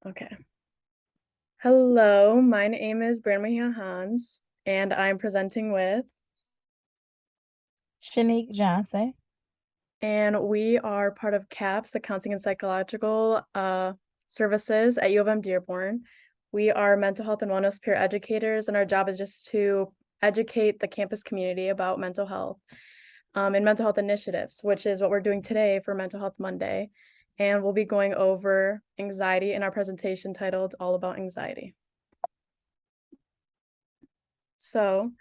Okay. Hello, my name is Brandon Hans, and I'm presenting with, Shanique Johnson. and we are part of CAPS, the Counseling and Psychological Services at U of M-Dearborn. We are mental health and wellness peer educators, and our job is just to educate the campus community about mental health and mental health initiatives, which is what we're doing today for Mental Health Monday. And we'll be going over anxiety in our presentation titled All About Anxiety. So,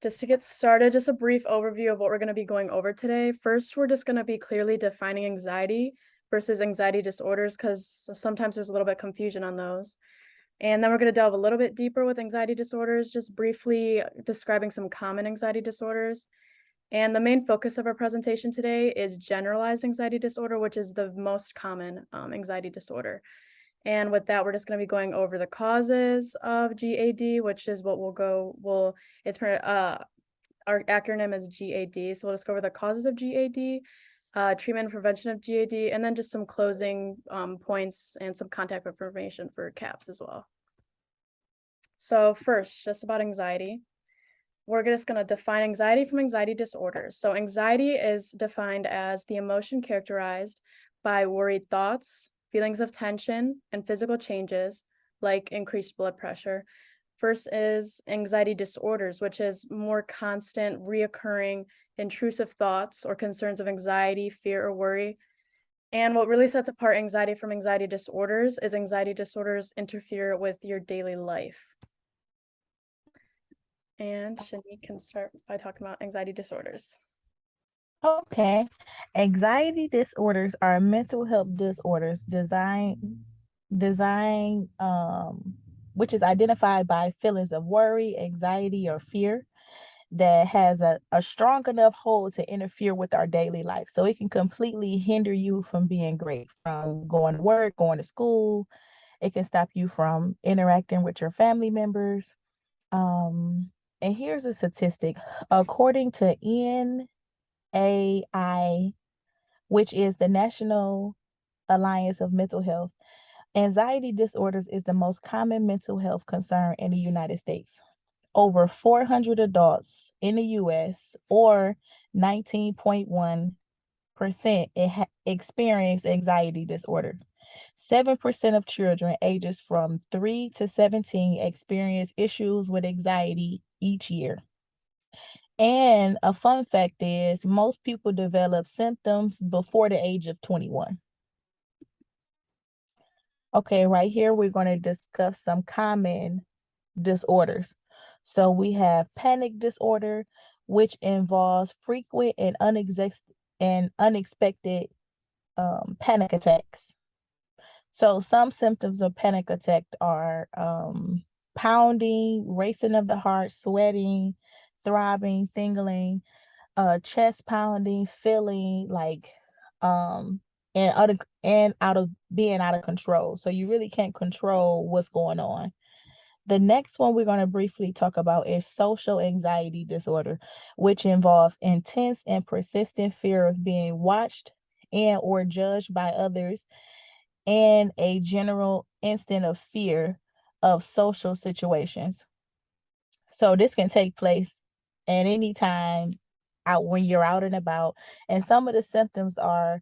just to get started, just a brief overview of what we're going to be going over today. First, we're just going to be clearly defining anxiety versus anxiety disorders because sometimes there's a little bit confusion on those. And then we're going to delve a little bit deeper with anxiety disorders, just briefly describing some common anxiety disorders. And the main focus of our presentation today is generalized anxiety disorder, which is the most common anxiety disorder. And with that, we're just going to be going over the causes of GAD, which is what it's our acronym is GAD. So we'll just go over the causes of GAD, treatment and prevention of GAD, and then just some closing points and some contact information for CAPS as well. So first, just about anxiety. We're just going to define anxiety from anxiety disorders. So anxiety is defined as the emotion characterized by worried thoughts, feelings of tension, and physical changes like increased blood pressure. First is anxiety disorders, which is more constant, reoccurring, intrusive thoughts or concerns of anxiety, fear, or worry. And what really sets apart anxiety from anxiety disorders is anxiety disorders interfere with your daily life. And Shani can start by talking about anxiety disorders. Okay. Anxiety disorders are mental health disorders designed which is identified by feelings of worry, anxiety, or fear that has a strong enough hold to interfere with our daily life. So it can completely hinder you from being great, from going to work, going to school. It can stop you from interacting with your family members. Um, and here's a statistic. According to NAI, which is the National Alliance of Mental Health, anxiety disorders is the most common mental health concern in the United States. Over 400 adults in the US, or 19.1%, experience anxiety disorder. 7% of children ages from 3 to 17 experience issues with anxiety each year. And a fun fact is most people develop symptoms before the age of 21. Okay, right here we're going to discuss some common disorders. So we have panic disorder, which involves frequent and unexpected panic attacks. So some symptoms of panic attack are pounding, racing of the heart, sweating, throbbing, tingling, chest pounding, feeling like and out of being out of control. So you really can't control what's going on. The next one we're going to briefly talk about is social anxiety disorder, which involves intense and persistent fear of being watched and or judged by others, and a general instant of fear of social situations. So this can take place at any time out when you're out and about. And some of the symptoms are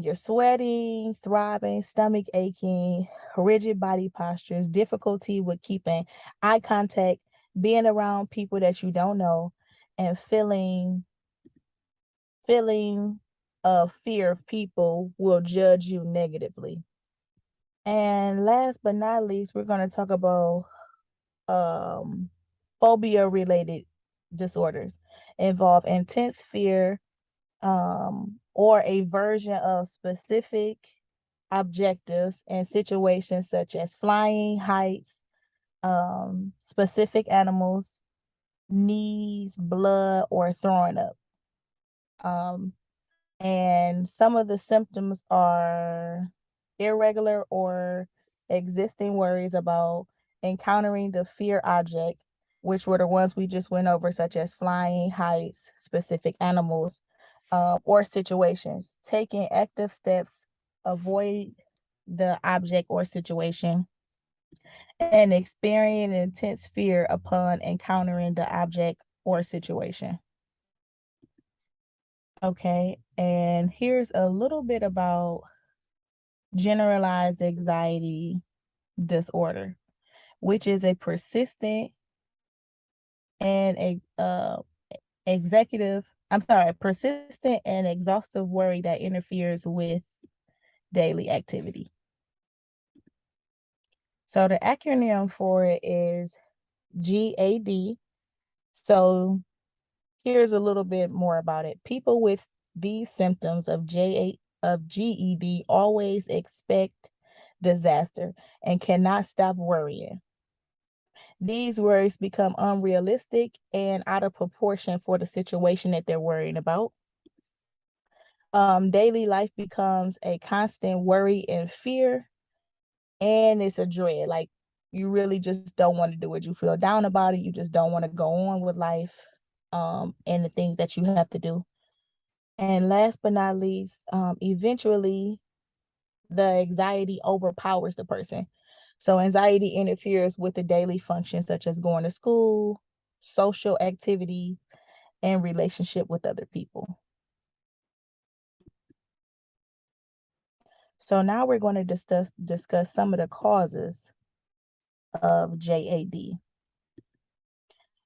you're sweating, throbbing, stomach aching, rigid body postures, difficulty with keeping eye contact, being around people that you don't know, and feeling of fear of people will judge you negatively. And last but not least, we're going to talk about phobia related disorders. Involve intense fear or a version of specific objectives and situations such as flying, heights, specific animals, knees, blood, or throwing up. And some of the symptoms are irregular or existing worries about encountering the fear object, which were the ones we just went over, such as flying, heights, specific animals, or situations. Taking active steps, avoid the object or situation, and experience intense fear upon encountering the object or situation. Okay, and here's a little bit about generalized anxiety disorder, which is a persistent and persistent and exhaustive worry that interferes with daily activity. So the acronym for it is GAD. So here's a little bit more about it. People with these symptoms of GED always expect disaster and cannot stop worrying. These worries become unrealistic and out of proportion for the situation that they're worrying about. Daily life becomes a constant worry and fear, and it's a dread. Like, you really just don't want to do it. You feel down about it. You just don't want to go on with life, and the things that you have to do. And last but not least, eventually the anxiety overpowers the person. So anxiety interferes with the daily functions such as going to school, social activity, and relationship with other people. So now we're going to discuss some of the causes of JAD,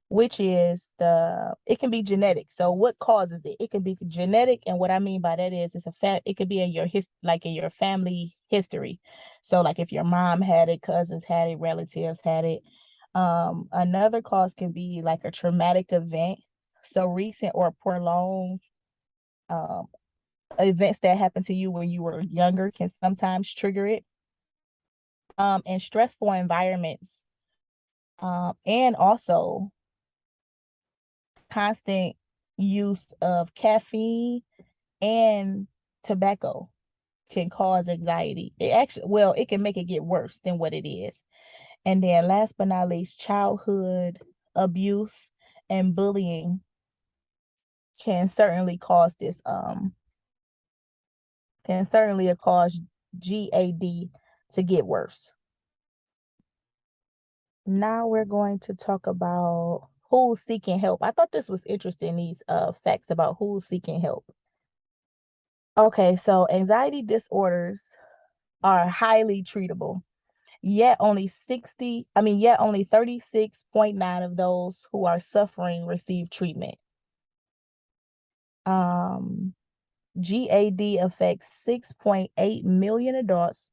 which is it can be genetic. So what causes it? It can be genetic, and what I mean by that is it could be in your in your family history. So like if your mom had it, cousins had it, relatives had it. Another cause can be like a traumatic event. So recent or prolonged um events that happened to you when you were younger can sometimes trigger it. And stressful environments, and also constant use of caffeine and tobacco can cause anxiety. It can make it get worse than what it is. And then last but not least, childhood abuse and bullying can certainly cause GAD to get worse. Now we're going to talk about who's seeking help. I thought this was interesting, these facts about who's seeking help. Okay, so anxiety disorders are highly treatable. Yet only 36.9 of those who are suffering receive treatment. GAD affects 6.8 million adults,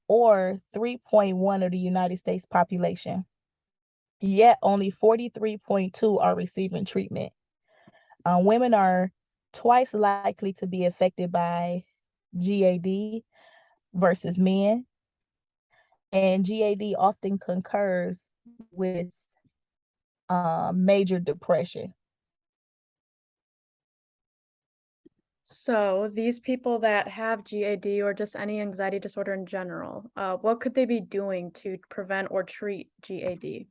or 3.1 of the United States population. Yet only 43.2 are receiving treatment. Women are twice likely to be affected by GAD versus men. And GAD often concurs with major depression. So these people that have GAD or just any anxiety disorder in general, what could they be doing to prevent or treat GAD?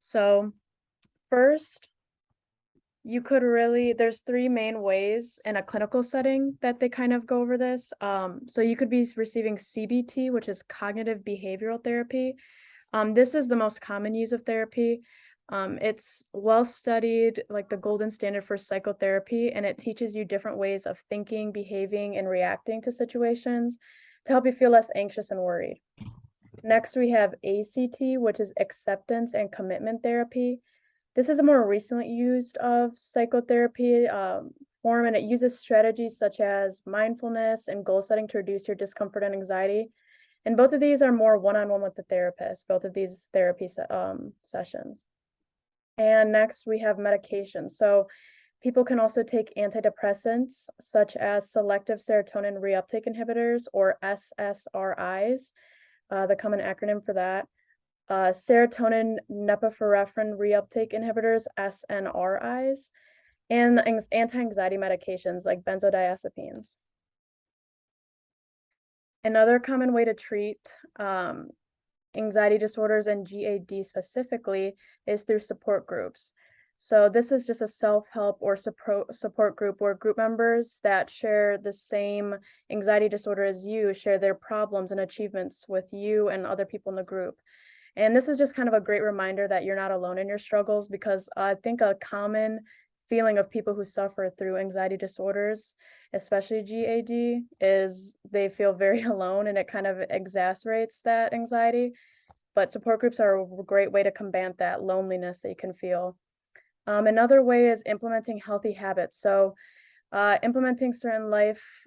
So first, there's three main ways in a clinical setting that they kind of go over this. So you could be receiving CBT, which is cognitive behavioral therapy. This is the most common use of therapy. It's well studied, like the golden standard for psychotherapy, and it teaches you different ways of thinking, behaving, and reacting to situations to help you feel less anxious and worried. Next, we have ACT, which is acceptance and commitment therapy. This is a more recently used of psychotherapy form, and it uses strategies such as mindfulness and goal setting to reduce your discomfort and anxiety. And both of these are more one-on-one with the therapist, both of these therapy sessions. And next we have medication. So people can also take antidepressants such as selective serotonin reuptake inhibitors, or SSRIs, the common acronym for that. Serotonin norepinephrine reuptake inhibitors, SNRIs, and anti-anxiety medications like benzodiazepines. Another common way to treat anxiety disorders and GAD specifically is through support groups. So this is just a self-help or support group where group members that share the same anxiety disorder as you share their problems and achievements with you and other people in the group. And this is just kind of a great reminder that you're not alone in your struggles, because I think a common feeling of people who suffer through anxiety disorders, especially GAD, is they feel very alone, and it kind of exacerbates that anxiety. But support groups are a great way to combat that loneliness that you can feel. Another way is implementing healthy habits. So implementing certain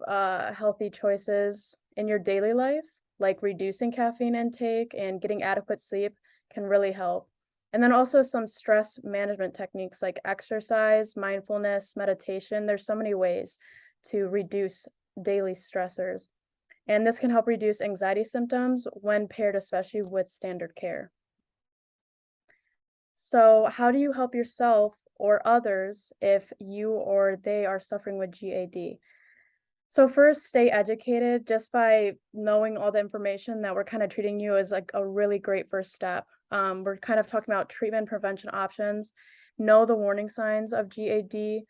healthy choices in your daily life, like reducing caffeine intake and getting adequate sleep, can really help. And then also some stress management techniques like exercise, mindfulness, meditation. There's so many ways to reduce daily stressors. And this can help reduce anxiety symptoms when paired especially with standard care. So how do you help yourself or others if you or they are suffering with GAD? So first, stay educated. Just by knowing all the information that we're kind of treating you as like a really great first step. We're kind of talking about treatment prevention options, know the warning signs of GAD,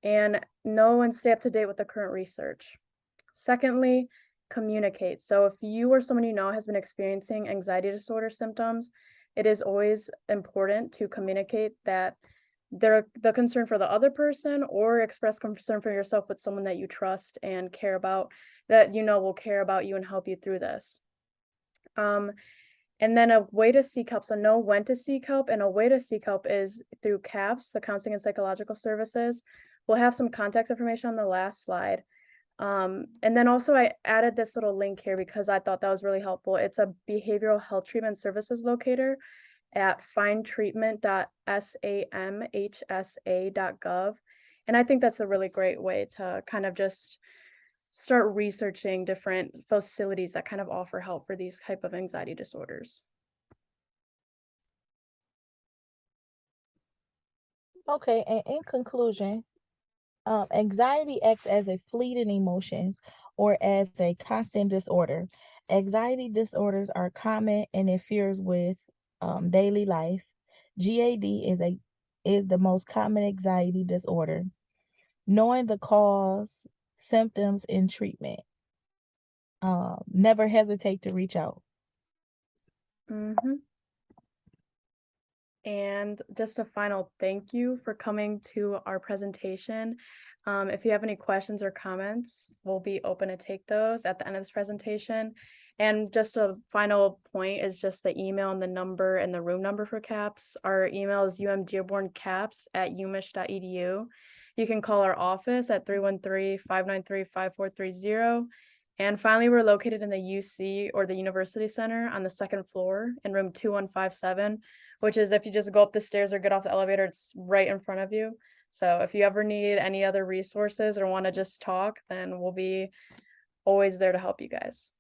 and know and stay up to date with the current research. Secondly, communicate. So if you or someone you know has been experiencing anxiety disorder symptoms, it is always important to communicate that they're the concern for the other person, or express concern for yourself with someone that you trust and care about, that you know will care about you and help you through this. Um, and then a way to seek help. So know when to seek help, and a way to seek help is through CAPS, the Counseling and Psychological Services. We'll have some contact information on the last slide. And then also I added this little link here because I thought that was really helpful. It's a behavioral health treatment services locator at findtreatment.samhsa.gov. And I think that's a really great way to kind of just start researching different facilities that kind of offer help for these type of anxiety disorders. Okay, and in conclusion, anxiety acts as a fleeting emotion or as a constant disorder. Anxiety disorders are common and interferes with daily life. GAD is the most common anxiety disorder. Knowing the cause, symptoms, and treatment. Never hesitate to reach out. Mm-hmm. And just a final thank you for coming to our presentation. If you have any questions or comments, we'll be open to take those at the end of this presentation. And just a final point is just the email and the number and the room number for CAPS. Our email is umdearborncaps@umich.edu. You can call our office at 313-593-5430. And finally, we're located in the UC, or the University Center, on the second floor in room 2157, which is, if you just go up the stairs or get off the elevator, it's right in front of you. So if you ever need any other resources or want to just talk, then we'll be always there to help you guys.